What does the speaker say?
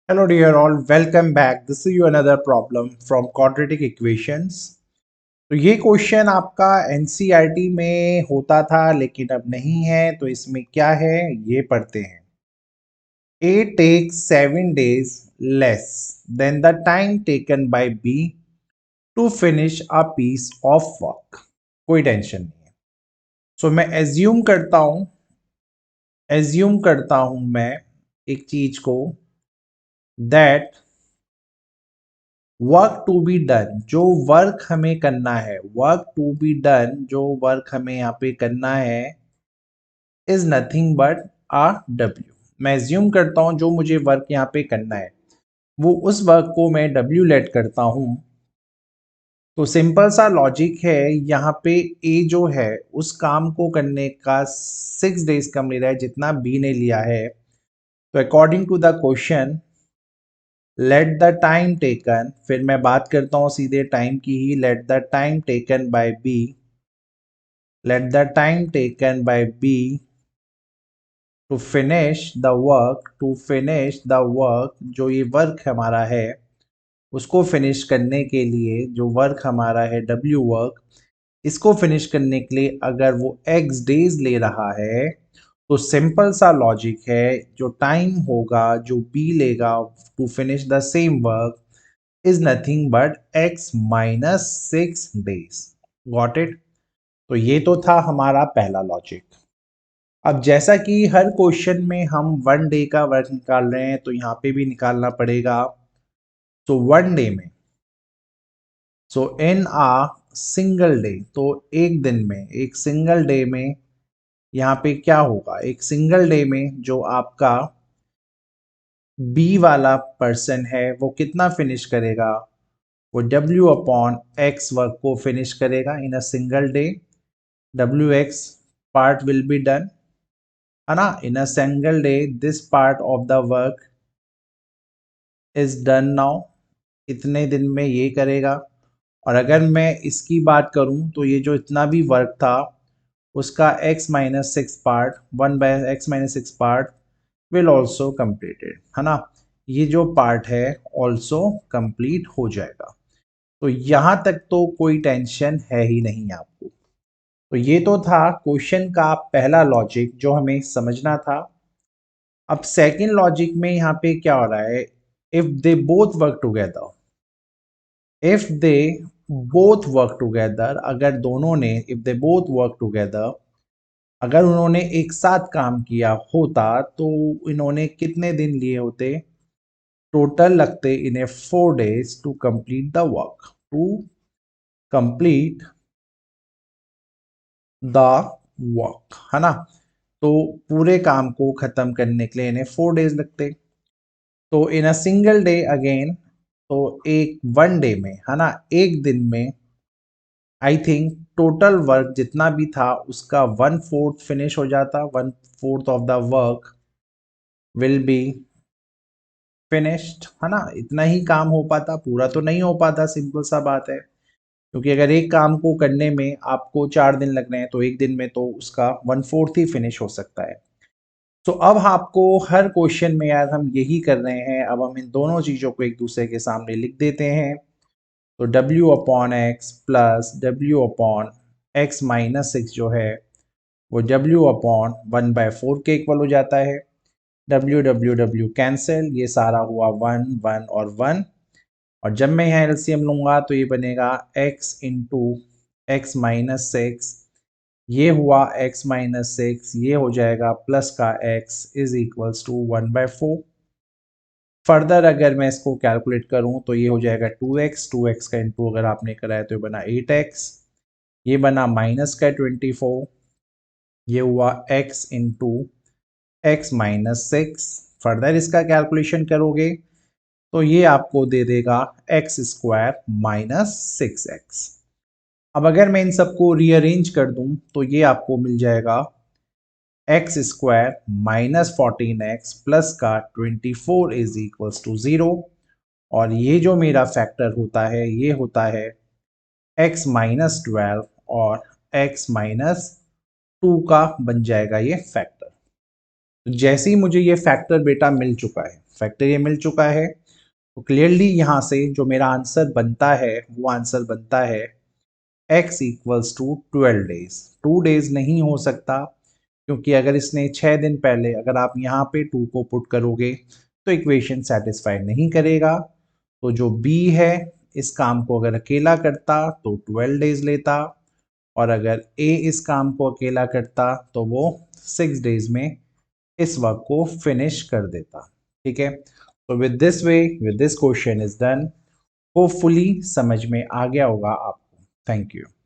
Hello dear all, welcome back. This is you another problem from quadratic equations. तो ये question आपका NCERT में होता था लेकिन अब नहीं है, तो इसमें क्या है ये पढ़ते हैं. A takes 7 days less than the time taken by B to finish a piece of work. कोई टेंशन नहीं है. सो मैं एज्यूम करता हूं मैं एक चीज को, that work to be done, जो वर्क हमें करना है, वर्क टू बी डन, जो वर्क हमें यहाँ पे करना है, is nothing but a W. मैं एज्यूम करता हूँ जो मुझे वर्क यहाँ पे करना है वो उस वर्क को मैं डब्ल्यू लेट करता हूँ. तो सिंपल सा लॉजिक है यहाँ पे. ए जो है उस काम को करने का 6 डेज कम ले रहा है जितना बी ने लिया है. तो according to the question, let the time taken, फिर मैं बात करता हूँ सीधे टाइम की ही. Let the time taken by b, let the time taken by b to finish the work, to finish the work, जो ये वर्क हमारा है उसको फिनिश करने के लिए, जो वर्क हमारा है डब्ल्यू वर्क, इसको फिनिश करने के लिए अगर वो एक्स डेज ले रहा है, तो सिंपल सा लॉजिक है, जो टाइम होगा जो बी लेगा to finish the same work is nothing but x minus 6 days. Got it. तो ये तो था हमारा पहला लॉजिक. अब जैसा कि हर क्वेश्चन में हम 1 डे का वर्क निकाल रहे हैं तो यहाँ पे भी निकालना पड़ेगा. तो 1 डे में, सो इन आ सिंगल डे, तो एक दिन में, एक सिंगल डे में यहाँ पे क्या होगा, एक सिंगल डे में जो आपका बी वाला पर्सन है वो कितना फिनिश करेगा, वो W अपॉन एक्स वर्क को फिनिश करेगा in a single day. W x part will be done, है ना. In a single day this part of the work is done now. इतने दिन में ये करेगा. और अगर मैं इसकी बात करूं तो ये जो इतना भी वर्क था उसका x minus 6 part, 1/x-6 part will also completed, है ना. ये जो पार्ट है ऑल्सो कंप्लीट हो जाएगा. तो यहाँ तक तो कोई टेंशन है ही नहीं आपको. तो ये तो था क्वेश्चन का पहला लॉजिक जो हमें समझना था. अब सेकंड लॉजिक में यहाँ पे क्या हो रहा है, if they both work together, if they both work together, अगर दोनों ने, if they both work together, अगर उन्होंने एक साथ काम किया होता तो इन्होंने कितने दिन लिए होते, टोटल लगते इन्हें 4 days to complete the work, to complete the work, है ना. तो पूरे काम को खत्म करने के लिए इन्हें 4 days लगते. तो इन अ सिंगल डे अगेन, तो एक 1 डे में, है ना, एक दिन में आई थिंक टोटल वर्क जितना भी था उसका 1/4 फिनिश हो जाता. 1/4 of the work will be finished, है ना. इतना ही काम हो पाता, पूरा तो नहीं हो पाता. सिंपल सा बात है, क्योंकि अगर एक काम को करने में आपको 4 दिन लग रहे हैं तो एक दिन में तो उसका 1/4 ही फिनिश हो सकता है. तो अब आपको हर क्वेश्चन में यार हम यही कर रहे हैं. अब हम इन दोनों चीज़ों को एक दूसरे के सामने लिख देते हैं. तो W upon x plus W upon x minus 6 जो है वो W अपॉन 1/4 के इक्वल हो जाता है. W W W कैंसिल, ये सारा हुआ 1 1 और 1. और जब मैं यहाँ एलसीएम लूंगा तो ये बनेगा x इंटू एक्स माइनस 6, ये हुआ x माइनस 6, ये हो जाएगा प्लस का x is equals to 1/4. Further अगर मैं इसको कैलकुलेट करूं तो ये हो जाएगा 2x का इंटू अगर आपने कराया तो ये बना 8x, ये बना माइनस का 24, ये हुआ x into x minus 6. Further इसका कैलकुलेशन करोगे तो ये आपको दे देगा एक्स स्क्वायर माइनस 6x. अब अगर मैं इन सबको रीअरेंज कर दूं तो ये आपको मिल जाएगा x square minus 14x plus का 24 इज इक्वल्स टू 0. और ये जो मेरा फैक्टर होता है ये होता है x माइनस 12 और x माइनस 2 का बन जाएगा ये फैक्टर. तो जैसे ही मुझे ये फैक्टर बेटा मिल चुका है, फैक्टर ये मिल चुका है, तो क्लियरली यहाँ से जो मेरा आंसर बनता है वो आंसर बनता है x equals to 12 days. 2 days नहीं हो सकता, क्योंकि अगर इसने 6 दिन पहले, अगर आप यहाँ पे 2 को पुट करोगे तो इक्वेशन सेटिस्फाई नहीं करेगा। तो जो b है, इस काम को अगर अकेला करता तो 12 डेज लेता, और अगर a इस काम को अकेला करता तो वो 6 डेज में इस वर्क को फिनिश कर देता। ठीक है, तो with this way, with this question is done. Hopefully समझ में आ गया होगा आपको। Thank you.